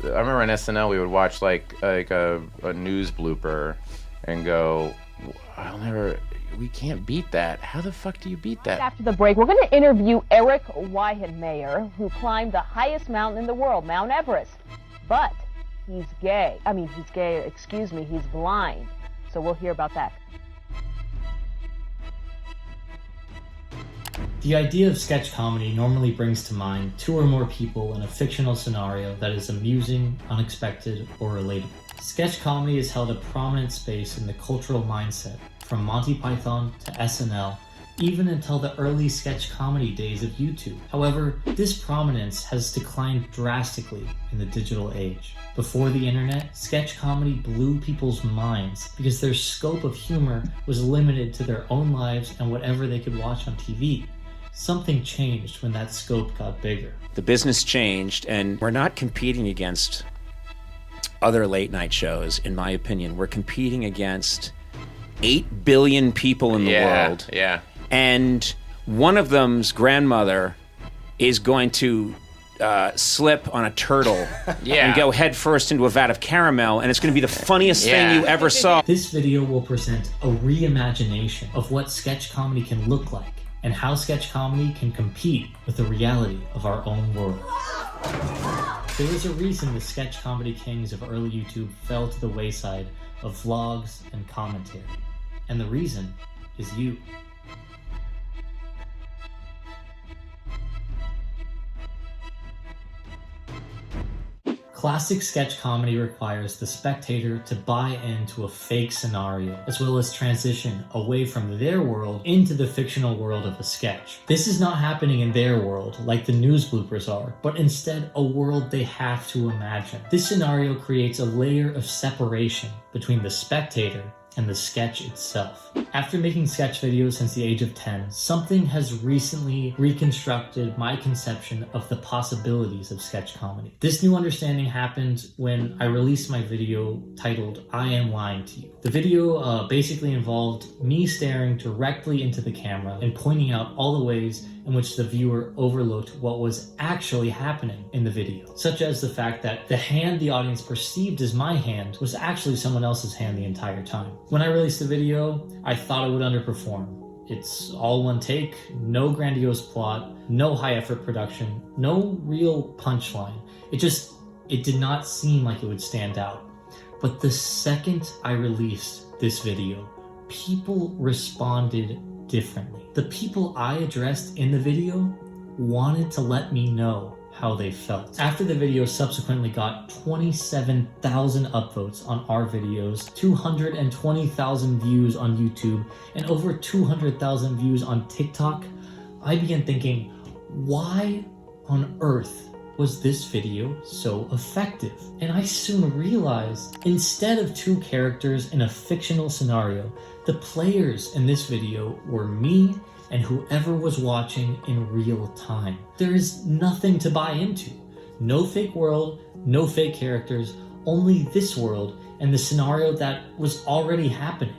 remember on SNL we would watch like a news blooper and go, we can't beat that. How the fuck do you beat that? After the break, we're going to interview Eric Weihenmayer, who climbed the highest mountain in the world, Mount Everest. But he's gay. He's blind. So we'll hear about that. The idea of sketch comedy normally brings to mind two or more people in a fictional scenario that is amusing, unexpected, or relatable. Sketch comedy has held a prominent space in the cultural mindset, from Monty Python to SNL, even until the early sketch comedy days of YouTube. However, this prominence has declined drastically in the digital age. Before the internet, sketch comedy blew people's minds because their scope of humor was limited to their own lives and whatever they could watch on TV. Something changed when that scope got bigger. The business changed, and we're not competing against other late night shows, in my opinion. We're competing against 8 billion people in the world. Yeah. And one of them's grandmother is going to slip on a turtle and go head first into a vat of caramel, and it's going to be the funniest thing you ever saw. This video will present a reimagination of what sketch comedy can look like and how sketch comedy can compete with the reality of our own world. There is a reason the sketch comedy kings of early YouTube fell to the wayside of vlogs and commentary. And the reason is you. Classic sketch comedy requires the spectator to buy into a fake scenario, as well as transition away from their world into the fictional world of a sketch. This is not happening in their world, like the news bloopers are, but instead a world they have to imagine. This scenario creates a layer of separation between the spectator and the sketch itself. After making sketch videos since the age of 10, something has recently reconstructed my conception of the possibilities of sketch comedy. This new understanding happened when I released my video titled I Am Lying to You. The video basically involved me staring directly into the camera and pointing out all the ways in which the viewer overlooked what was actually happening in the video, such as the fact that the hand the audience perceived as my hand was actually someone else's hand the entire time. When I released the video, I thought it would underperform. It's all one take, no grandiose plot, no high effort production, no real punchline. It did not seem like it would stand out. But the second I released this video, people responded differently. The people I addressed in the video wanted to let me know how they felt. After the video subsequently got 27,000 upvotes on our videos, 220,000 views on YouTube, and over 200,000 views on TikTok, I began thinking, why on earth was this video so effective? And I soon realized, instead of two characters in a fictional scenario, the players in this video were me and whoever was watching in real time. There is nothing to buy into. No fake world, no fake characters, only this world and the scenario that was already happening.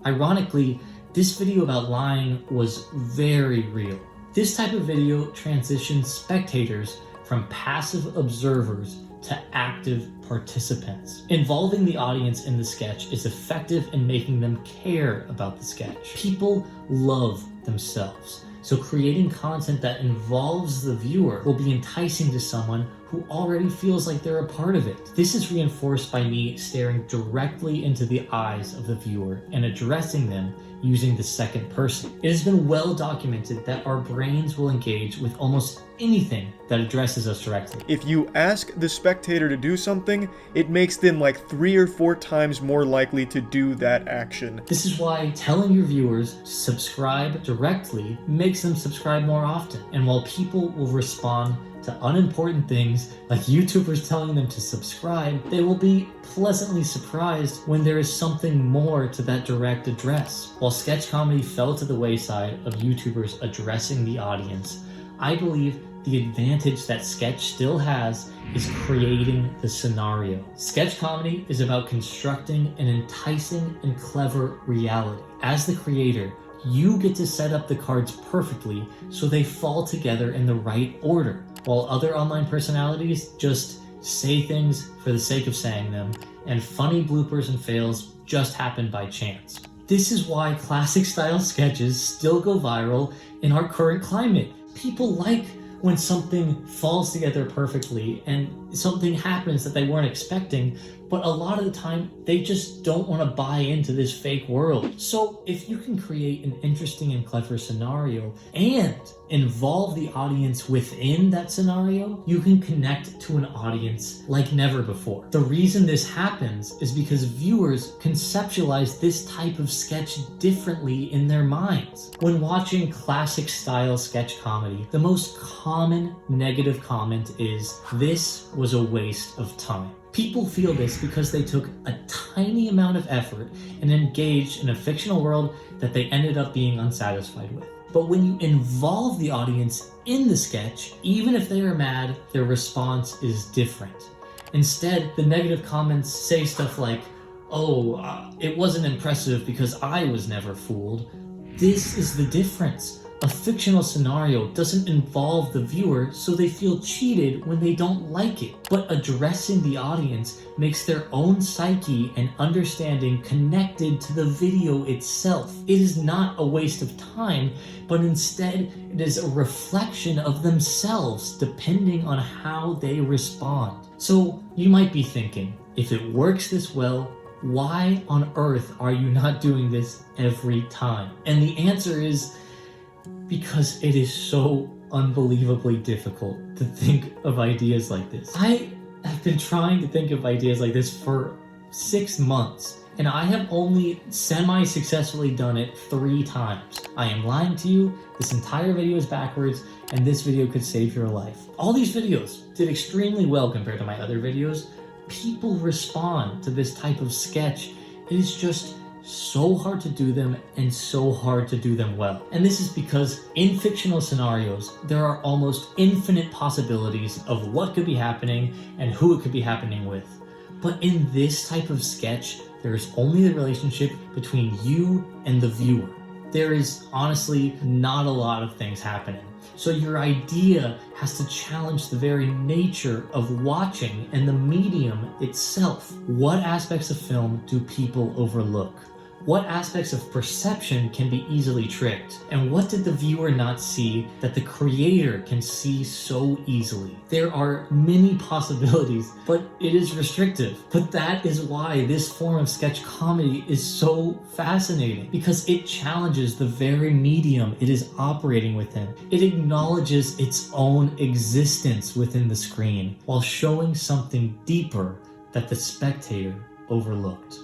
Ironically, this video about lying was very real. This type of video transitions spectators from passive observers to active participants. Involving the audience in the sketch is effective in making them care about the sketch. People love themselves, so creating content that involves the viewer will be enticing to someone who already feels like they're a part of it. This is reinforced by me staring directly into the eyes of the viewer and addressing them using the second person. It has been well documented that our brains will engage with almost anything that addresses us directly. If you ask the spectator to do something, it makes them like 3 or 4 times more likely to do that action. This is why telling your viewers to subscribe directly makes them subscribe more often. And while people will respond to unimportant things like YouTubers telling them to subscribe, they will be pleasantly surprised when there is something more to that direct address. While sketch comedy fell to the wayside of YouTubers addressing the audience, I believe the advantage that sketch still has is creating the scenario. Sketch comedy is about constructing an enticing and clever reality. As the creator, you get to set up the cards perfectly so they fall together in the right order, while other online personalities just say things for the sake of saying them, and funny bloopers and fails just happen by chance. This is why classic style sketches still go viral in our current climate. People like when something falls together perfectly and something happens that they weren't expecting, but a lot of the time they just don't want to buy into this fake world. So if you can create an interesting and clever scenario and involve the audience within that scenario, you can connect to an audience like never before. The reason this happens is because viewers conceptualize this type of sketch differently in their minds. When watching classic style sketch comedy, the most common negative comment is, "This was a waste of time." People feel this because they took a tiny amount of effort and engaged in a fictional world that they ended up being unsatisfied with. But when you involve the audience in the sketch, even if they are mad, their response is different. Instead, the negative comments say stuff like, it wasn't impressive because I was never fooled. This is the difference. A fictional scenario doesn't involve the viewer, so they feel cheated when they don't like it. But addressing the audience makes their own psyche and understanding connected to the video itself. It is not a waste of time, but instead it is a reflection of themselves depending on how they respond. So you might be thinking, if it works this well, why on earth are you not doing this every time? And the answer is, because it is so unbelievably difficult to think of ideas like this. I have been trying to think of ideas like this for 6 months, and I have only semi-successfully done it 3 times. I am lying to you, this entire video is backwards, and this video could save your life. All these videos did extremely well compared to my other videos. People respond to this type of sketch. It is just so hard to do them and so hard to do them well. And this is because in fictional scenarios, there are almost infinite possibilities of what could be happening and who it could be happening with. But in this type of sketch, there is only the relationship between you and the viewer. There is honestly not a lot of things happening. So your idea has to challenge the very nature of watching and the medium itself. What aspects of film do people overlook? What aspects of perception can be easily tricked? And what did the viewer not see that the creator can see so easily? There are many possibilities, but it is restrictive. But that is why this form of sketch comedy is so fascinating, because it challenges the very medium it is operating within. It acknowledges its own existence within the screen while showing something deeper that the spectator overlooked.